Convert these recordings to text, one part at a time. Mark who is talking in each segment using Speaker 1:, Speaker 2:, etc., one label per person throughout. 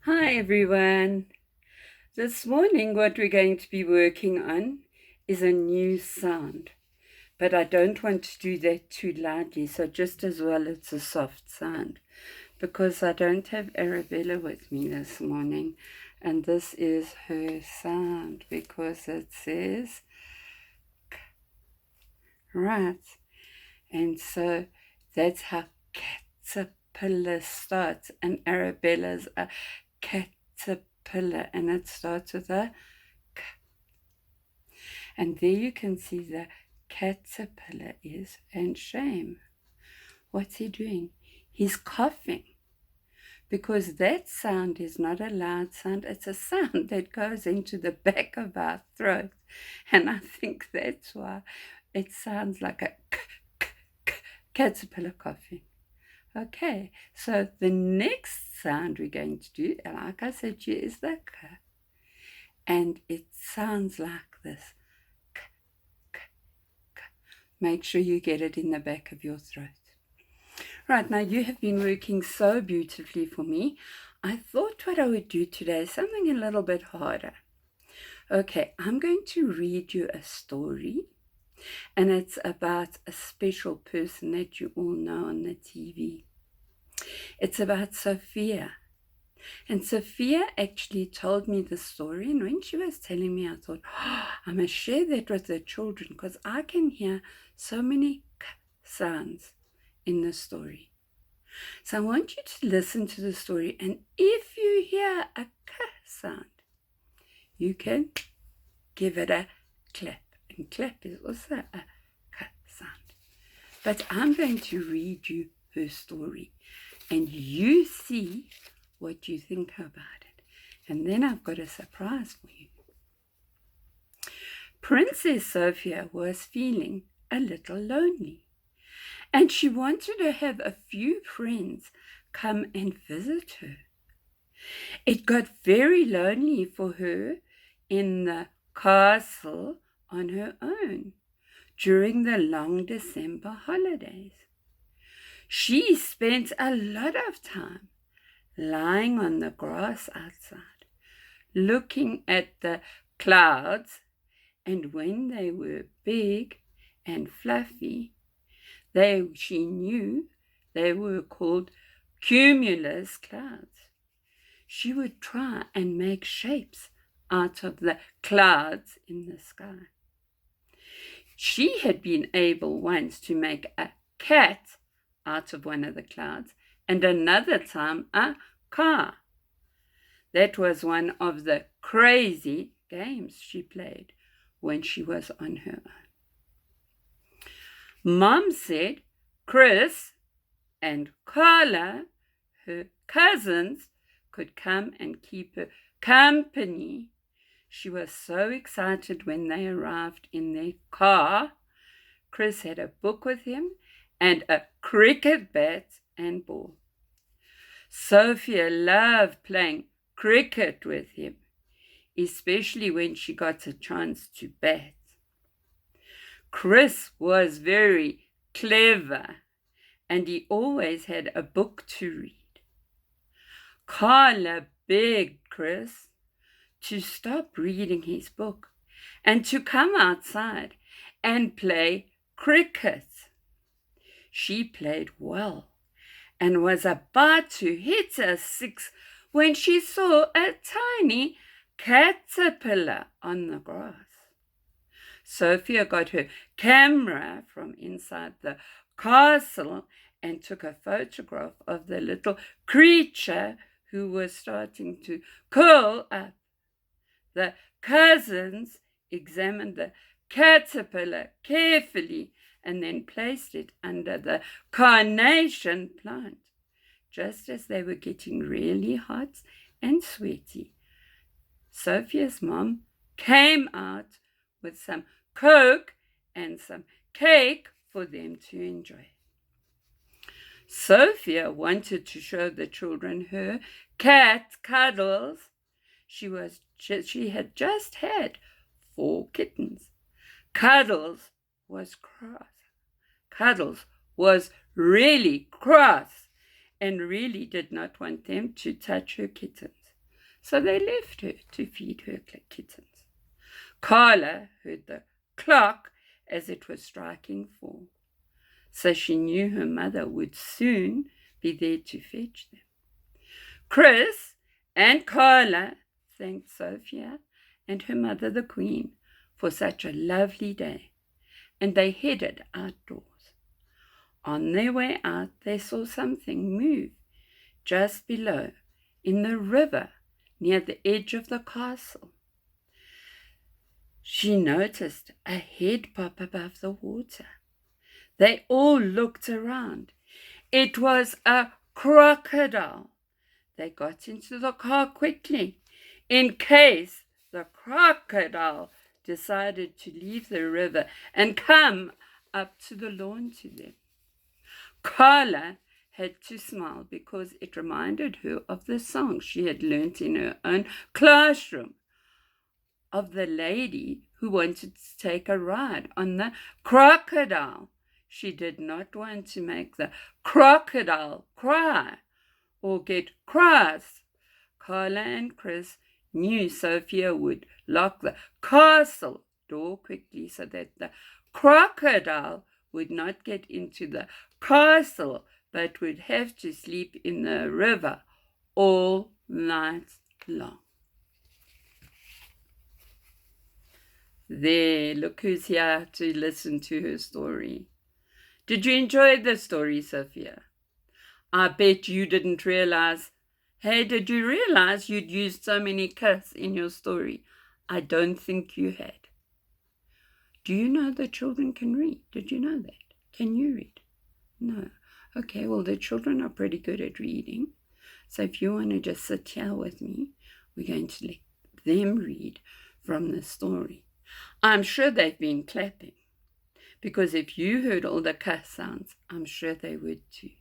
Speaker 1: Hi everyone. This morning, what we're going to be working on is a new sound, but I don't want to do that too loudly, so just as well it's a soft sound because I don't have Arabella with me this morning, and this is her sound because it says right, and so that's how caterpillar starts, and Arabella's a caterpillar, and it starts with a and there you can see the caterpillar is, and shame. What's he doing? He's coughing because that sound is not a loud sound. It's a sound that goes into the back of our throat. And I think that's why it sounds like a caterpillar coughing. Okay, so the next sound we're going to do, like I said to you, is the k. And it sounds like this. Make sure you get it in the back of your throat. Right, now you have been working so beautifully for me. I thought what I would do today is something a little bit harder. Okay, I'm going to read you a story, and it's about a special person that you all know on the TV. It's about Sophia. And Sophia actually told me the story, and when she was telling me, I thought, I must share that with the children because I can hear so many k sounds in the story. So I want you to listen to the story, and if you hear a k sound, you can give it a clap, and clap is also a k sound. But I'm going to read you her story, and you see what you think about it. And then I've got a surprise for you. Princess Sophia was feeling a little lonely, and she wanted to have a few friends come and visit her. It got very lonely for her in the castle on her own during the long December holidays. She spent a lot of time lying on the grass outside, looking at the clouds, and when they were big and fluffy, she knew they were called cumulus clouds. She would try and make shapes out of the clouds in the sky. She had been able once to make a cat out of one of the clouds, and another time a car. That was one of the crazy games she played when she was on her own. Mom said Chris and Carla, her cousins, could come and keep her company. She was so excited when they arrived in their car. Chris had a book with him and a cricket bat and ball. Sophia loved playing cricket with him, especially when she got a chance to bat. Chris was very clever, and he always had a book to read. Carla begged Chris to stop reading his book and to come outside and play cricket. She played well and was about to hit a six when she saw a tiny caterpillar on the grass. Sophia got her camera from inside the castle and took a photograph of the little creature who was starting to curl up. The cousins examined the caterpillar carefully and then placed it under the carnation plant. Just as they were getting really hot and sweaty, Sophia's mom came out with some Coke and some cake for them to enjoy. Sophia wanted to show the children her cat Cuddles. She had just had 4 kittens. Cuddles was cross. Cuddles was really cross and really did not want them to touch her kittens. so they left her to feed her kittens. Carla heard the clock as it was striking 4, so she knew her mother would soon be there to fetch them. Chris and Carla thanked Sophia and her mother, the Queen, for such a lovely day, and they headed outdoors. On their way out, they saw something move just below in the river near the edge of the castle. She noticed a head pop above the water. They all looked around. It was a crocodile. They got into the car quickly, in case the crocodile decided to leave the river and come up to the lawn to them. Carla had to smile because it reminded her of the song she had learnt in her own classroom, of the lady who wanted to take a ride on the crocodile. She did not want to make the crocodile cry or get cross. Carla and Chris knew Sophia would lock the castle door quickly so that the crocodile would not get into the castle but would have to sleep in the river all night long. There, look who's here to listen to her story. Did you enjoy the story, Sophia? I bet you didn't realize. Hey, did you realize you'd used so many kiss in your story? I don't think you had. Do you know that children can read? Did you know that? Can you read? No. Okay, well, the children are pretty good at reading. So if you want to just sit here with me, we're going to let them read from the story. I'm sure they've been clapping, because if you heard all the cuss sounds, I'm sure they would too.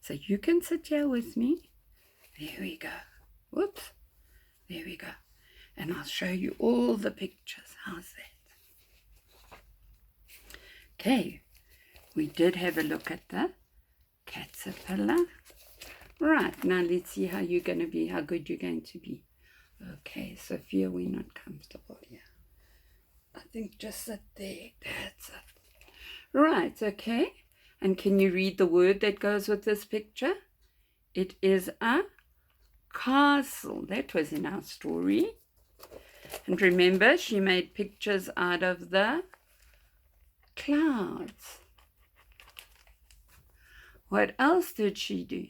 Speaker 1: So you can sit here with me. There we go. Whoops. There we go. And I'll show you all the pictures. How's that? Okay. We did have a look at the caterpillar. Right. Now let's see how you're going to be, how good you're going to be. Okay, Sophia, we're not comfortable here. I think just sit there. That's it. Right, okay. And can you read the word that goes with this picture? It is a castle. That was in our story. And remember, she made pictures out of the clouds. What else did she do?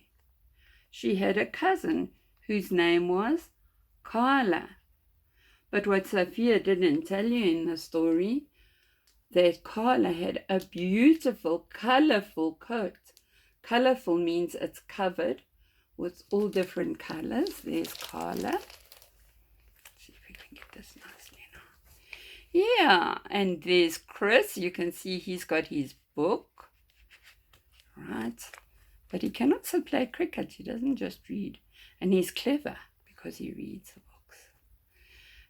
Speaker 1: She had a cousin whose name was Carla. But what Sophia didn't tell you in the story, that Carla had a beautiful, colorful coat. Colorful means it's covered with all different colors. There's Carla. Let's see if we can get this nicely now. Yeah, and there's Chris. You can see he's got his book. Right. But he cannot still play cricket. He doesn't just read. And he's clever because he reads the books.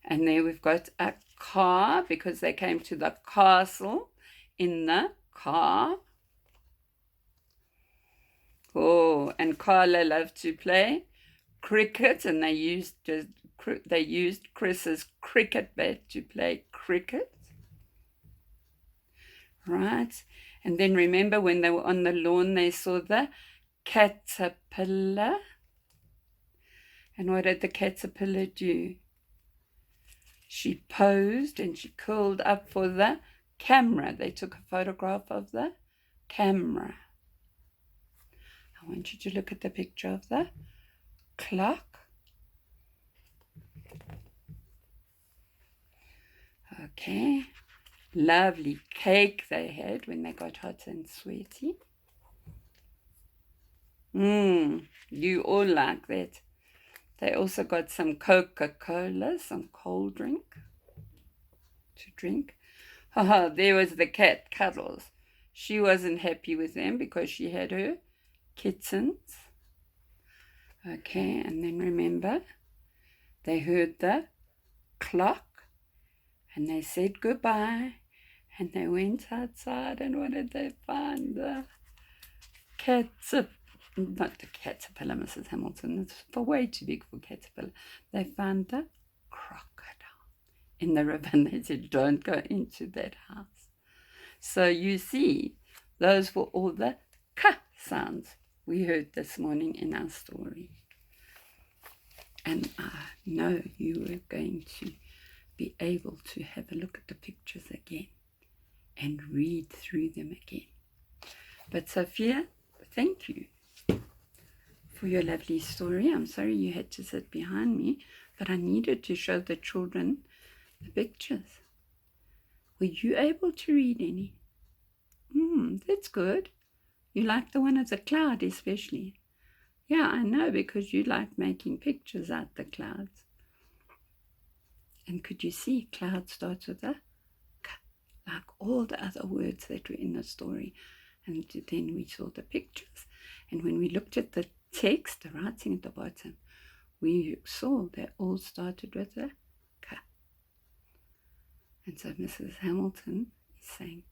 Speaker 1: And there we've got a car because they came to the castle in the car. Oh, and Carla loved to play cricket, and they used Chris's cricket bat to play cricket. Right. And then remember when they were on the lawn, they saw the caterpillar. And what did the caterpillar do? She posed and she curled up for the camera. They took a photograph of the camera. I want you to look at the picture of the clock. Okay. Lovely cake they had when they got hot and sweaty. You all like that. They also got some Coca-Cola, some cold drink to drink. There was the cat, Cuddles. She wasn't happy with them because she had her kittens. Okay, and then remember, they heard the clock and they said goodbye and they went outside, and what did they find? The caterpillar. not the caterpillar, Mrs. Hamilton, it's way too big for caterpillar. They found the crocodile in the river and they said, don't go into that house. So you see, those were all the ka sounds we heard this morning in our story. And I know you are going to be able to have a look at the pictures again and read through them again. But Sophia, thank you for your lovely story. I'm sorry you had to sit behind me, but I needed to show the children the pictures. Were you able to read any? That's good. You like the one of the cloud especially. Yeah, I know, because you like making pictures out the clouds. And could you see cloud starts with a k, like all the other words that were in the story. And then we saw the pictures. And when we looked at the text, the writing at the bottom, we saw they all started with a k. And so Mrs. Hamilton is saying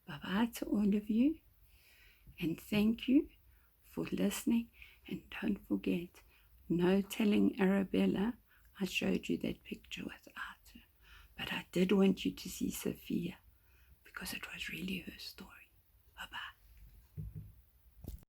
Speaker 1: bye-bye to all of you. And thank you for listening. And don't forget, no telling Arabella I showed you that picture without her. But I did want you to see Sophia, because it was really her story.